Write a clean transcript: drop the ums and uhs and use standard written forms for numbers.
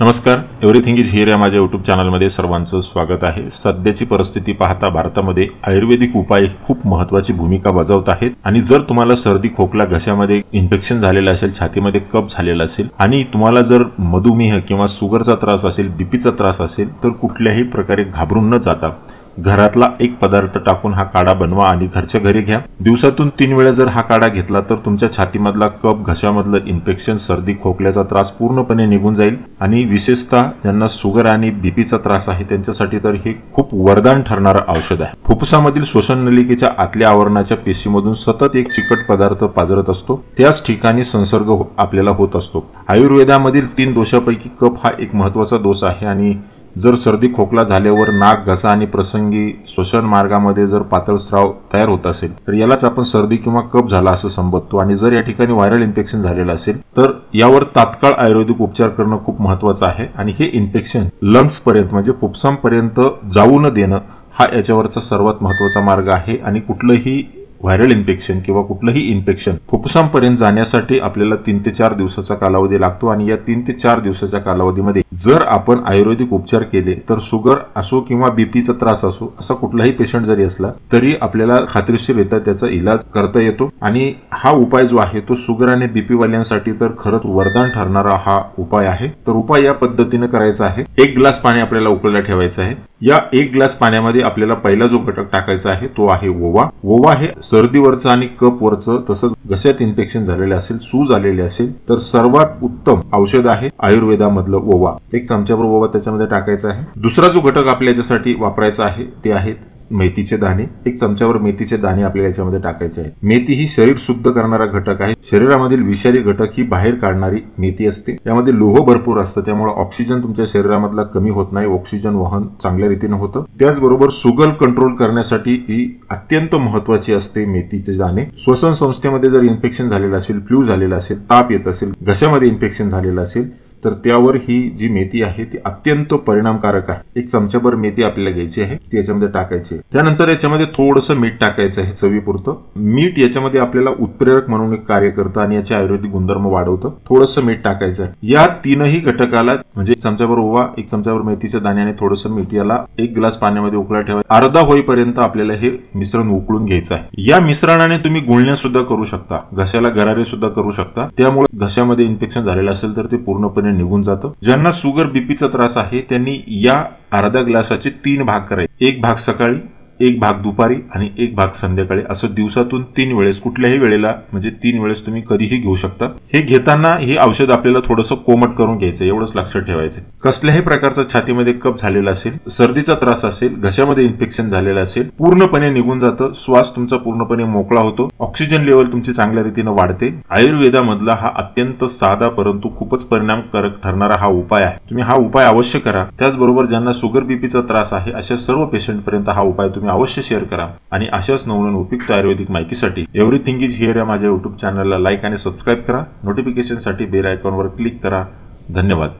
नमस्कार, everything is here या माझ्या यूट्यूब चॅनलमध्ये सर्वांचं स्वागत आहे। सध्याची परिस्थिती पाहता भारतामध्ये आयुर्वेदिक उपाय खूप महत्त्वाची भूमिका बजावत आहेत आणि जर तुम्हाला सर्दी खोकला घशामध्ये इन्फेक्शन झालेलं असेल, छातीमध्ये कफ झालेला असेल आणि तुम्हाला जर मधुमेह किंवा शुगरचा त्रास असेल, बीपीचा त्रास असेल तर कुठल्याही प्रकारे घाबरून न जाता घरातला एक पदार्थ टाकून हा काढा बनवा आणि घरच्या घरी घ्या। दिवसातून 3 वेळा जर हा काढा घेतला तर तुमच्या छातीमधला कफ, घशामधलं इन्फेक्शन, सर्दी खोकल्याचा त्रास पूर्णपणे निघून जाईल आणि विशेषतः ज्यांना शुगर आणि बीपीचा त्रास आहे त्यांच्यासाठी तर हे खूप वरदान ठरणारं औषध आहे। फुफ्फुसामधील श्वसन नलिकेच्या आतल्या आवरणाच्या पेशीमधून सतत एक चिकट पदार्थ पाझरत असतो, त्याच ठिकाणी संसर्ग आपल्याला होत असतो। आयुर्वेदामधील 3 दोषापैकी कफ हा एक महत्त्वाचा दोष आहे आणि जर सर्दी खोकला झाल्यावर नाक, घसा आणि प्रसंगी श्वसन मार्गामध्ये जर पातळ स्राव तयार होत असेल तर यालाच आपण सर्दी किंवा कफ झाला असं संबोधतो आणि जर या ठिकाणी व्हायरल इन्फेक्शन झालेलं असेल तर यावर तात्काळ आयुर्वेदिक उपचार करणं खूप महत्त्वाचं आहे आणि हे इन्फेक्शन लंग्स पर्यंत म्हणजे फुफ्फुसांपर्यंत जाऊ न देणं हा याच्यावरचा सर्वात महत्त्वाचा मार्ग आहे आणि कुठलंही व्हायरल इन्फेक्शन किंवा कुठलंही इन्फेक्शन फुफ्फुसांपर्यंत जाण्यासाठी आपल्याला 3 ते 4 दिवसाचा कालावधी लागतो आणि या 3 ते 4 दिवसाच्या कालावधीमध्ये जर आपण आयुर्वेदिक उपचार केले तर शुगर असो किंवा बीपीचा त्रास असो असा कुठलाही पेशंट जरी असला तरी आपल्याला खात्रीशीररित्या त्याचा इलाज करता येतो आणि हा उपाय जो आहे तो शुगर आणि बीपी वाल्यांसाठी तर खरंच वरदान ठरणारा हा उपाय आहे। तर उपाय या पद्धतीने करायचा आहे। 1 ग्लास पाणी आपल्याला उकळायला ठेवायचं आहे। या 1 ग्लास पाण्यामध्ये आपल्याला पहिला जो घटक टाकायचा आहे तो आहे ओवा। ओवा हे सर्दीवरचं आणि कफवरचं तसंच घशात इन्फेक्शन झालेले असेल, सूज आलेली असेल तर सर्वात उत्तम औषध आहे आयुर्वेदामधलं ओवा। 1 चमचाभर ओवा त्याच्यामध्ये टाकायचा आहे। दुसरा जो घटक आपल्या याच्यासाठी वापरायचा आहे ते आहेत मेथीचे दाणे। 1 चमचाभर मेथीचे दाणे आपल्याला याच्यामध्ये टाकायचे आहेत। मेथी ही शरीर शुद्ध करणारा घटक आहे। शरीरामधील विषारी घटक ही बाहेर काढणारी मेथी असते। यामध्ये लोह भरपूर असतं, त्यामुळे ऑक्सिजन तुमच्या शरीरामधला कमी होत नाही, ऑक्सिजन वहन चांगल्या रीतीने होतं। त्याचबरोबर शुगर कंट्रोल करण्यासाठी ही अत्यंत महत्त्वाची असते मेथीचे दाणे। श्वसन संस्थेमध्ये जर इन्फेक्शन झालेलं असेल, फ्लू झालेला असेल, ताप येत असेल, घशामध्ये इन्फेक्शन झालेलं असेल तर त्यावर ही जी मेथी आहे ती अत्यंत परिणामकारक आहे। 1 चमचाभर मेथी आपल्याला घ्यायची आहे, ती याच्यामध्ये टाकायची आहे। त्यानंतर याच्यामध्ये थोडंसं मीठ टाकायचं आहे चवीपुरतं। मीठ याच्यामध्ये आपल्याला उत्प्रेरक म्हणून एक कार्य करतं आणि याचे आयुर्वेदिक गुणधर्म वाढवतं। थोडंसं मीठ टाकायचं आहे। या 3ही घटकाला म्हणजे 1 चमचाभर ओवा, 1 चमचाभर मेथीचे दाणे आणि थोडंसं मीठ याला 1 ग्लास पाण्यामध्ये उकळायला ठेवायचं। अर्धा होईपर्यंत आपल्याला हे मिश्रण उकळून घ्यायचं आहे। या मिश्रणाने तुम्ही गुळण्या सुद्धा करू शकता, घशाला गरारे सुद्धा करू शकता। त्यामुळे घशामध्ये इन्फेक्शन झालेलं असेल तर ते पूर्णपणे निघून जातं। ज्यांना शुगर बीपीचा त्रास आहे त्यांनी या अर्धा ग्लासाचे 3 भाग करायचे। 1 भाग सकाळी, 1 भाग दुपारी आणि 1 भाग संध्याकाळी, असं दिवसातून 3 वेळेस कुठल्याही वेळेला म्हणजे 3 वेळेस तुम्ही कधीही घेऊ शकता। हे घेताना हे औषध आपल्याला थोडंसं कोमट करून घ्यायचं, एवढंच लक्षात ठेवायचं। कसल्याही प्रकारचा छातीमध्ये कफ झालेला असेल, सर्दीचा त्रास असेल, घशामध्ये इन्फेक्शन झालेलं असेल, पूर्णपणे निघून जातं। श्वास तुमचा पूर्णपणे मोकळा होतो, ऑक्सिजन लेवल तुमची चांगल्या रीतीने वाढते। आयुर्वेदामधला हा अत्यंत साधा परंतु खूपच परिणामकारक ठरणारा हा उपाय आहे। तुम्ही हा उपाय अवश्य करा। त्याचबरोबर ज्यांना शुगर बीपीचा त्रास आहे अशा सर्व पेशंट पर्यंत हा उपाय तुम्ही अवश्य शेअर करा आणि अशाच नवनवीन उपयुक्त आयुर्वेदिक माहितीसाठी एव्हरीथिंग इज हिअर या माझ्या यूट्यूब चॅनलला लाईक आणि सबस्क्राईब करा। नोटिफिकेशनसाठी बेल आयकॉनवर क्लिक करा। धन्यवाद।